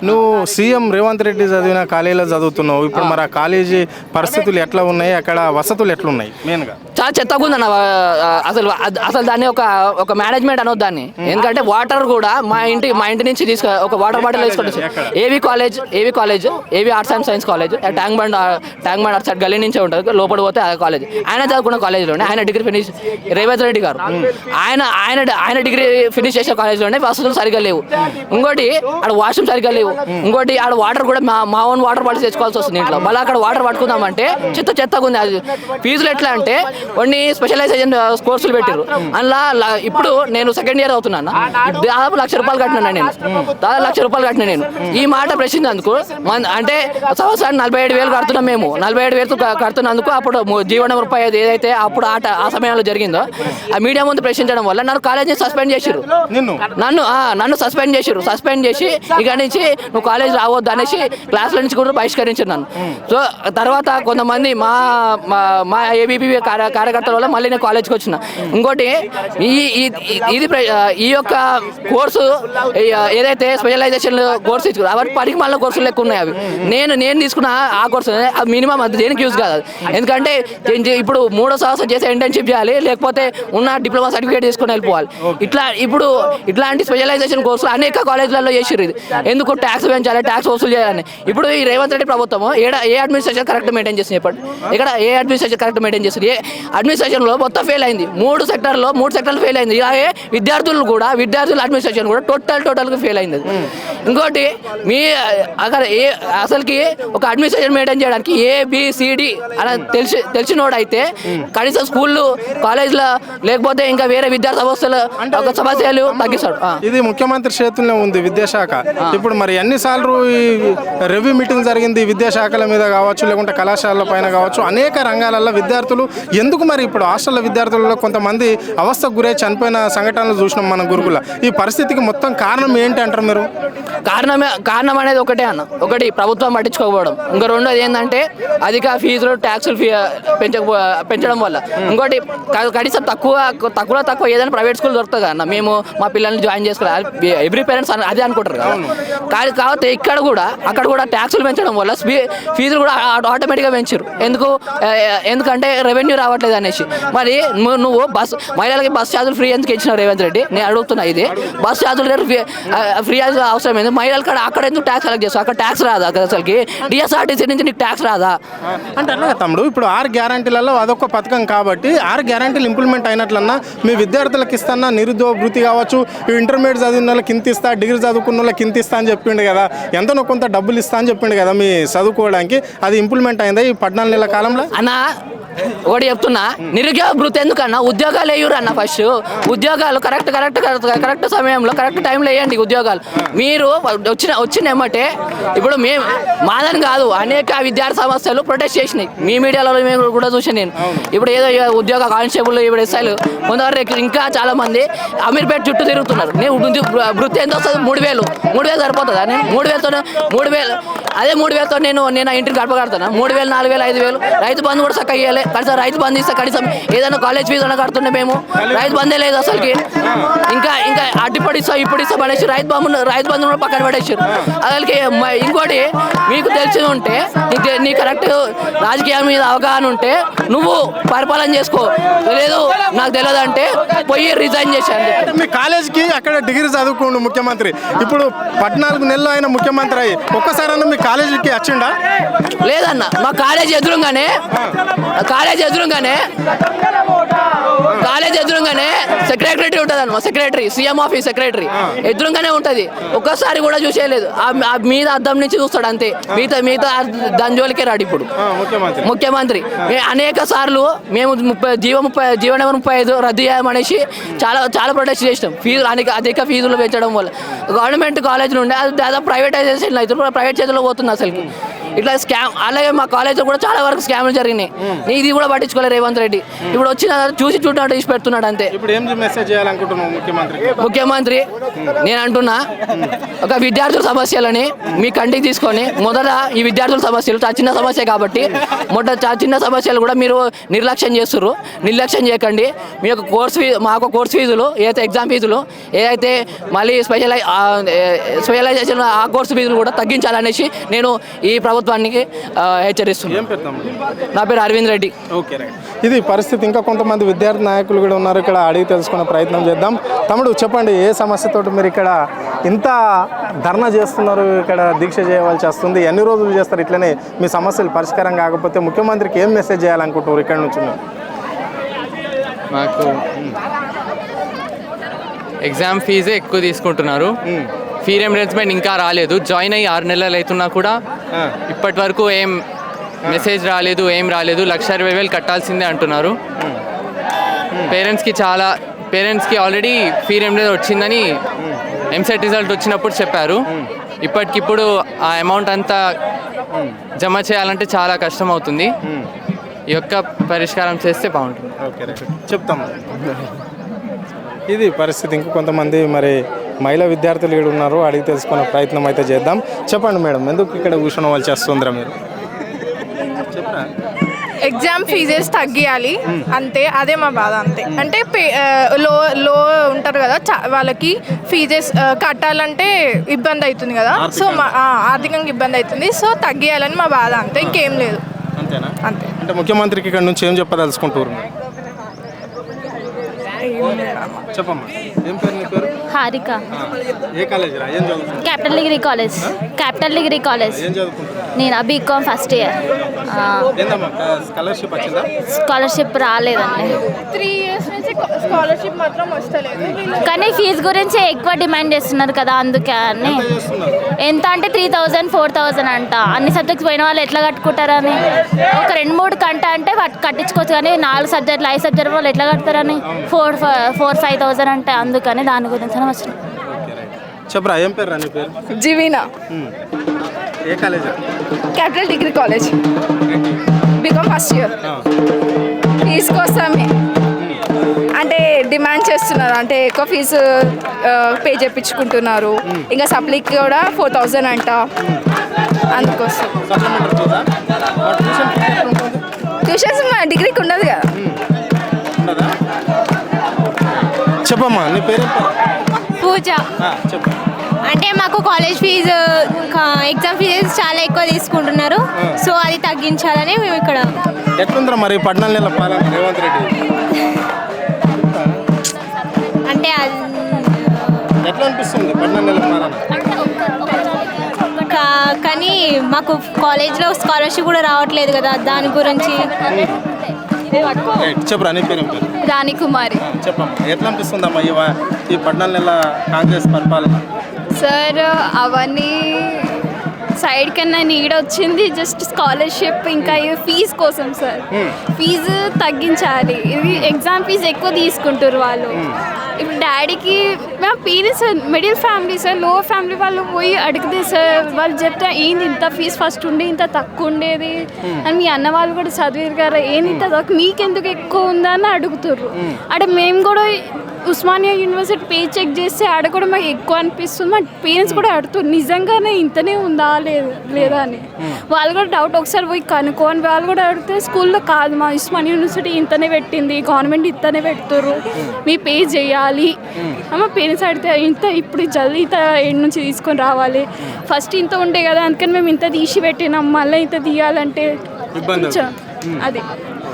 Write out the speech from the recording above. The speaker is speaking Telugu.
నువ్వు సీఎం రేవంత్ రెడ్డి చదివిన కాలేజీలో చదువుతున్నావు. ఇప్పుడు మరి ఆ కాలేజీ పరిస్థితులు ఎట్లా ఉన్నాయి, అక్కడ వసతులు ఎట్లున్నాయి? మెయిన్గా చాలా చెత్తగా ఉందన్న. అసలు అసలు దాన్ని ఒక మేనేజ్మెంట్ అనొద్దు దాన్ని. ఎందుకంటే వాటర్ కూడా మా ఇంటి నుంచి ఒక వాటర్ బాటిల్ తీసుకొని ఏవి కాలేజ్ ఏవి arts and science college tank bund అటు సైడ్ గల్లీ నుంచే ఉంటుంది, లోపల పోతే ఆ కాలేజ్. ఆయన చదువుకున్న కాలేజీలోనే ఆయన డిగ్రీ ఫినిష్, రేవంత్ రెడ్డి గారు ఆయన డిగ్రీ ఫినిష్ చేసే కాలేజీలోనే వసతులు సరిగ్గా లేవు. ఇంకోటి ఆడ వాష్రూమ్ సరిగ్గా లేవు. ఇంకోటి ఆడ వాటర్ కూడా మా ఓన్ వాటర్ బాటిల్స్ తెచ్చుకోవాల్సి వస్తుంది ఇంట్లో. మళ్ళీ అక్కడ వాటర్ పట్టుకుందామంటే చెత్తగా ఉంది. అది ఫీజులు ఎట్లా అంటే కొన్ని స్పెషలైజేషన్ కోర్సులు పెట్టారు. అందులో ఇప్పుడు నేను సెకండ్ ఇయర్ అవుతున్నాను. దాదాపు ₹1,00,000 కట్టినా నేను. నేను ఈ మాట ప్రశ్నించినందుకు అంటే సంవత్సరానికి 47,000 కడుతున్నాం మేము. 47,000 కడుతున్నందుకు అప్పుడు జీవన రూపాయి ఏదైతే అప్పుడు ఆ సమయంలో జరిగిందో ఆ మీడియా ముందు ప్రశ్నించడం వల్ల నన్ను కాలేజ్ నుంచి సస్పెండ్ చేసిరు. నన్ను సస్పెండ్ చేసి ఇక నుంచి నువ్వు కాలేజ్ రావద్దు అనేసి క్లాసుల నుంచి కూడా బహిష్కరించారు నన్ను. సో తర్వాత కొంతమంది మా ఏబీపీ కార్యకర్తల వల్ల మళ్ళీ నేను కాలేజ్కి వచ్చిన. ఇంకోటి ఈ యొక్క కోర్సు ఏదైతే స్పెషలైజేషన్ కోర్సు ఇచ్చుకున్నా అవన్నీ పనికి మళ్ళీ కోర్సులు లెక్క ఉన్నాయి. అవి నేను తీసుకున్న ఆ కోర్సు మినిమం అది దేనికి యూజ్ కాదు. ఎందుకంటే ఇప్పుడు 3వ సంవత్సరం చేసే ఇంటర్న్షిప్ చేయాలి, లేకపోతే ఉన్న డిప్లొమా సర్టిఫికేట్ తీసుకొని వెళ్ళిపోవాలి. ఇట్లాంటి స్పెషలైజేషన్ కోర్సులు అనేక కాలేజీలలో చేసిర్రు. ఇది ఎందుకు ట్యాక్స్ పెంచాలి, ట్యాక్స్ వసూలు చేయాలని. ఇప్పుడు ఈ రేవంత్ రెడ్డి ప్రభుత్వం ఏ అడ్మినిస్ట్రేషన్ కరెక్ట్ మెయింటైన్ చేస్తుంది చెప్పండి. ఇక్కడ ఏ అడ్మినిస్ట్రేషన్ కరెక్ట్ మెయింటైన్ చేస్తుంది? అడ్మినిస్ట్రేషన్లో మొత్తం ఫెయిల్ అయింది. 3 సెక్టర్లు ఫెయిల్ అయింది. ఇలాగే విద్యార్థుల అడ్మినిస్ట్రేషన్ కూడా టోటల్గా ఫెయిల్ అయింది. ఇంకోటి అక్కడ అసలుకి ఒక అడ్మినిస్ట్రేషన్ మెయింటైన్ చేయడానికి ABCD అని తెలిసినోడైతే కనీసం స్కూళ్ళు కాలేజ్లో లేకపోతే ఇంకా వేరే విద్యార్థి సంస్థలు ఒక సమస్యలు తగ్గిస్తాడు. ఇది ముఖ్యమంత్రి చేతుల్లో ఉంది విద్యాశాఖ. ఇప్పుడు మరి ఎన్నిసార్లు ఈ రివ్యూ మీటింగ్ జరిగింది విద్యాశాఖల మీద కావచ్చు, లేకుంటే కళాశాలల పైన కావచ్చు, అనేక రంగాలలో విద్యార్థులు ఎందుకు మరి ఇప్పుడు హాస్టల్ విద్యార్థులలో కొంతమంది అవస్థకు గురై చనిపోయిన సంఘటనలు చూసినాం మన గురుకుల. ఈ పరిస్థితికి మొత్తం కారణం ఏంటి అంటారు మీరు? కారణం అనేది ఒకటే అన్న. ఒకటి ప్రభుత్వం పట్టించుకోకపోవడం. ఇంకా రెండోది ఏంటంటే అధిక ఫీజులు ట్యాక్సులు పెంచడం వల్ల. ఇంకోటి కనీసం తక్కువ ఏదైనా ప్రైవేట్ స్కూల్ దొరుకుతుంది అన్న. మేము మా పిల్లల్ని జాయిన్ చేసుకోవాలి, ఎవ్రీ పేరెంట్స్ అదే అనుకుంటారు కదా. కాకపోతే అక్కడ కూడా ట్యాక్సులు పెంచడం వల్ల ఫీజులు కూడా ఆటోమేటిక్గా పెంచారు. ఎందుకంటే రెవెన్యూ రావట్లేదు అనేసి. మరి నువ్వు మహిళలకి బస్ ఛార్జీలు ఫ్రీ ఎందుకు ఇచ్చినావు రేవంత్ రెడ్డి? నేను అడుగుతున్నా. ఇది బస్ ఛార్జీలు ఫ్రీ అవసరం ఏంది? మహిళలు అక్కడ ఎందుకు ట్యాక్స్ కలెక్ట్ చేస్తావు? అక్కడ ట్యాక్స్ రాదా? అసలుకి DSRTC నుంచి నీకు ట్యాక్స్ రాదా? అంటే అన్న తమ్ముడు, ఇప్పుడు 6 గ్యారంటీలలో అదొక పథకం కాబట్టి 6 గ్యారంటీలు ఇంప్లిమెంట్ అయినట్లన్నా మీ విద్యార్థులకు ఇస్తానా నిరుద్యోగ వృత్తి కావచ్చు, ఇంటర్మీడియట్ చదివిన వాళ్ళకి ఇంత ఇస్తా, డిగ్రీ చదువుకున్న వాళ్ళకి ఇంత ఇస్తా అని చెప్పిండు కదా, ఎంతనో కొంత డబ్బులు ఇస్తా అని చెప్పిండు కదా మీ చదువుకోవడానికి. అది ఇంప్లిమెంట్ అయిందా ఈ 14 నెలల కాలంలో? అన్న ఒకటి చెప్తున్నా, నిరుద్యోగ వృత్తి ఎందుకన్నా? ఉద్యోగాలు వేయరు అన్న. ఫస్ట్ ఉద్యోగాలు కరెక్ట్ సమయంలో కరెక్ట్ టైంలో వేయండి ఉద్యోగాలు. మీరు వచ్చిన ఏమంటే ఇప్పుడు మాదని కాదు, అనేక విద్యార్థి సమస్యలు ప్రొటెస్ట్ చేసినాయి. మీ మీడియాలో మేము కూడా చూసాను నేను. ఇప్పుడు ఏదో ఉద్యోగ కానిస్టేబుల్ ఇప్పుడు ఎస్ఐలు కొంతవరకు ఇంకా చాలా మంది అమీర్పేట చుట్టూ తిరుగుతున్నారు. నేను వృత్తి ఎంత వస్తుంది? 3,000 సరిపోతుందా? నేను 3,000 అదే 3,000తో నేను ఇంటికి గడప కడతాను. 3,000, 4,000, 5,000 రైతు బంధు కూడా చక్కగా ఇవ్వాలి. కనీసం రైతు బంధు ఇస్తే కనీసం ఏదైనా కాలేజ్ ఫీజు అన్న కడుతుండే. మేము రైతు బంధే లేదు అసలుకి. ఇంకా అడ్డిపడి ఇప్పుడు ఇస్తాం అనేసి రైతు బంధు కూడా పక్కన పడేసారు అసలుకి. ఇంకోటి మీకు తెలిసి ఉంటే, నీ కరెక్ట్ రాజకీయాల మీద అవగాహన ఉంటే నువ్వు పరిపాలన చేసుకో. లేదు నాకు తెలియదు అంటే పోయి రిజైన్ చేశాను. మీ కాలేజ్కి అక్కడ డిగ్రీ చదువుకోండు ముఖ్యమంత్రి. ఇప్పుడు 14 నెలలు ఆయన ముఖ్యమంత్రి అయ్యి ఒక్కసారన్నా మీ కాలేజీకి వచ్చిండా? లేదన్న. మా కాలేజ్ ఎదురుగానే సెక్రటరీ ఉంటుంది అన్న. సెక్రటరీ సీఎం ఆఫీస్ సెక్రటరీ ఎదురుగానే ఉంటుంది. ఒక్కసారి కూడా చూసేయలేదు. మీద అద్దం నుంచి చూస్తాడు అంతే. మిగతా దాని జోలికే రాడు. ఇప్పుడు ముఖ్యమంత్రి అనేక సార్లు మేము జీవన 35 రద్దు చేయమనేసి చాలా ప్రొటెస్ట్ చేసినాం. అధిక ఫీజులు పెంచడం వల్ల గవర్నమెంట్ కాలేజీలు ఉండే అది దాదాపు ప్రైవేటైజేషన్ అవుతుంది. ప్రైవేట్ చేతిలో పోతుంది అసలుకి. ఇట్లా స్కామ్. అలాగే మా కాలేజ్లో కూడా చాలా వరకు స్కామ్లు జరిగినాయి. ఇది కూడా పట్టించుకోలేదు రేవంత్ రెడ్డి. ఇప్పుడు వచ్చిన చూసి చూడటం తీసి పెడుతున్నాడు అంతే. ఇప్పుడు ఏం మెసేజ్ చేయాలనుకుంటున్నావు ముఖ్యమంత్రి నేను అంటున్నా, ఒక విద్యార్థుల సమస్యలని మీ కంటికి తీసుకొని మొదట ఈ విద్యార్థుల సమస్యలు చాలా చిన్న సమస్య కాబట్టి చిన్న సమస్యలు కూడా మీరు నిర్లక్ష్యం చేస్తున్నారు. నిర్లక్ష్యం చేయకండి. మీ యొక్క కోర్స్ ఫీజులు ఏదైతే ఎగ్జామ్ ఫీజులు ఏదైతే మళ్ళీ స్పెషలైజేషన్ ఆ కోర్సు ఫీజులు కూడా తగ్గించాలనేసి నేను ఈ ప్రభుత్వానికి హెచ్చరిస్తున్నాను. నా పేరు అరవింద్ రెడ్డి. Okay right. ఇది పరిస్థితి. ఇంకా కొంతమంది విద్యార్థి నాయకులు కూడా ఉన్నారు, ఇక్కడ అడిగి తెలుసుకునే ప్రయత్నం చేద్దాం. తమ్ముడు చెప్పండి, ఏ సమస్యతోటి మీరు ఇక్కడ ఇంత ధర్నా చేస్తున్నారు, ఇక్కడ దీక్ష చేయవలసి వస్తుంది, ఎన్ని రోజులు చేస్తారు? ఇట్లనే మీ సమస్యలు పరిష్కారం కాకపోతే ముఖ్యమంత్రికి ఏం మెసేజ్ చేయాలనుకుంటున్నారు ఇక్కడ నుంచి? మాకు ఎగ్జామ్ ఫీజే ఎక్కువ తీసుకుంటున్నారు. ఫీ రియంబర్స్మెంట్ ఇంకా రాలేదు. జాయిన్ అయ్యి 6 నెలలు అవుతున్నా కూడా ఇప్పటి వరకు ఏం మెసేజ్ రాలేదు, ఏం రాలేదు. 1,20,000 కట్టాల్సిందే అంటున్నారు. పేరెంట్స్కి ఆల్రెడీ ఫీ రియంబర్స్మెంట్ వచ్చిందని ఎంసెట్ రిజల్ట్ వచ్చినప్పుడు చెప్పారు. ఇప్పటికిప్పుడు ఆ అమౌంట్ అంతా జమ చేయాలంటే చాలా కష్టం అవుతుంది. ఈ యొక్క పరిష్కారం చేస్తే బాగుంటుంది. ఓకే రైట్, చెప్తాం. ఇది పరిస్థితి. ఇంకా కొంతమంది మరి మహిళా విద్యార్థులు ఇక్కడ ఉన్నారు, అడిగి తెలుసుకునే ప్రయత్నం అయితే చేద్దాం. చెప్పండి మేడం, ఎందుకు ఇక్కడ కూర్చొని వాళ్ళు చేస్తుందిరా మీరు? చెప్పరా. ఎగ్జామ్ ఫీజెస్ తగ్గియాలి అంతే, అదే మా బాధ అంతే. అంటే లో ఉంటారు కదా, వాళ్ళకి ఫీజెస్ కట్టాలంటే ఇబ్బంది అవుతుంది కదా, సో ఆర్థికంగా ఇబ్బంది అవుతుంది. సో తగ్గియాలని మా బాధ అంతే, ఇంకేం లేదు. అంతేనా? అంతే. అంటే ముఖ్యమంత్రికి ఇక్కడ నుంచి ఏం చెప్పదలుచుకుంటారు? చెప్పమ్మా, ఏం పేరు నీ పేరు? హారిక. ఏ కాలేజ్ రా? ఏం చదువుతున్నావు? Capital degree college. Capital degree college. ఏం చదువుకుంటున్నావు? నేను బీకామ్ ఫస్ట్ ఇయర్. ఏందమ్మా స్కాలర్షిప్ వచ్చిందా? స్కాలర్షిప్ రాలేదండి. 3 years నుంచి స్కాలర్షిప్ మాత్రం వస్తలేదు. కానీ ఫీజు గురించి ఎక్కువ డిమాండ్ చేస్తున్నారు కదా, అందుకని. ఎంత అంటే 3,000 4,000 అంట. అన్ని సబ్జెక్ట్స్ పోయిన వాళ్ళు ఎట్లా కట్టుకుంటారని, ఒక 2-3 గంట అంటే కట్టించుకోవచ్చు, కానీ 4 సబ్జెక్టులు 5 సబ్జెక్ట్ వాళ్ళు ఎట్లా కడతారని 4,000-5,000 అంటే అందుకని దాని గురించి వచ్చిన. చెప్పరా, ఏం పేరు రా నీ పేరు? జీవీనా. ఏ college? Capital degree college, BCom first year. Fees కోసమే అంటే డిమాండ్ చేస్తున్నారు, అంటే ఎక్కువ ఫీజు పే చేయించుకుంటున్నారు. ఇంకా సప్లీకి కూడా 4,000 అంట. అందుకోసం ట్యూషన్స్ మా డిగ్రీకి ఉండదు కదా. చెప్పమ్మా, నీ పేరు? పూజ. చెప్పు. అంటే మాకు కాలేజ్ ఫీజు ఎగ్జామ్ ఫీజెస్ చాలా ఎక్కువ తీసుకుంటున్నారు, సో అది తగ్గించాలని మేము ఇక్కడ. ఎట్లుందిరా మరి 14 నెలల పాలన రేవంత్ రెడ్డి? అంటే ఎట్లా అనిపిస్తుంది 14 నెలల పాలన? కానీ మాకు కాలేజ్లో స్కాలర్షిప్ కూడా రావట్లేదు కదా, దాని గురించి. చెప్పరా, నీ పేరు? రాణి కుమారి. చెప్పమ్మా, ఎట్లా అనిపిస్తుందమ్మా ఈ 14 నెలల కాంగ్రెస్ పరిపాలన? సార్ అవన్నీ సైడ్ కన్నా నీడ్ వచ్చింది, జస్ట్ స్కాలర్షిప్ ఇంకా ఫీజు కోసం. సార్ ఫీజు తగ్గించాలి. ఇది ఎగ్జామ్ ఫీజు ఎక్కువ తీసుకుంటారు వాళ్ళు. ఇప్పుడు డాడీకి మా పేరెంట్స్ మిడిల్ ఫ్యామిలీ సార్, లో ఫ్యామిలీ వాళ్ళు పోయి అడిగితే సార్ వాళ్ళు చెప్తే ఏంది ఇంత ఫీజు ఫస్ట్ ఉండే ఇంత తక్కువ ఉండేది అని, మీ అన్న వాళ్ళు కూడా చదివారు కదా, ఏంది ఇంత తక్కువ మీకెందుకు ఎక్కువ ఉందా అని అడుగుతుర్రు. అంటే మేము కూడా ఉస్మానియా యూనివర్సిటీ పే చెక్ చేస్తే ఆడ కూడా మాకు ఎక్కువ అనిపిస్తుంది. మా పేరెంట్స్ కూడా అడుగుతారు నిజంగానే ఇంతనే ఉందా లేదా అని. వాళ్ళు కూడా డౌట్ ఒకసారి పోయి కనుక్కోని వాళ్ళు కూడా అడిగితే స్కూల్లో కాదు మా ఉస్మానియా యూనివర్సిటీ ఇంతనే పెట్టింది, గవర్నమెంట్ ఇంతనే పెడుతుర్రు, మీ పే చేయాలి. మా పేరెంట్స్ అడిగితే ఇంత ఇప్పుడు జల్దీ ఇంత ఎండ్ నుంచి తీసుకొని రావాలి, ఫస్ట్ ఇంత ఉండే కదా అందుకని మేము ఇంత తీసి పెట్టినాం, మళ్ళీ ఇంత తీయాలంటే కొంచెం అది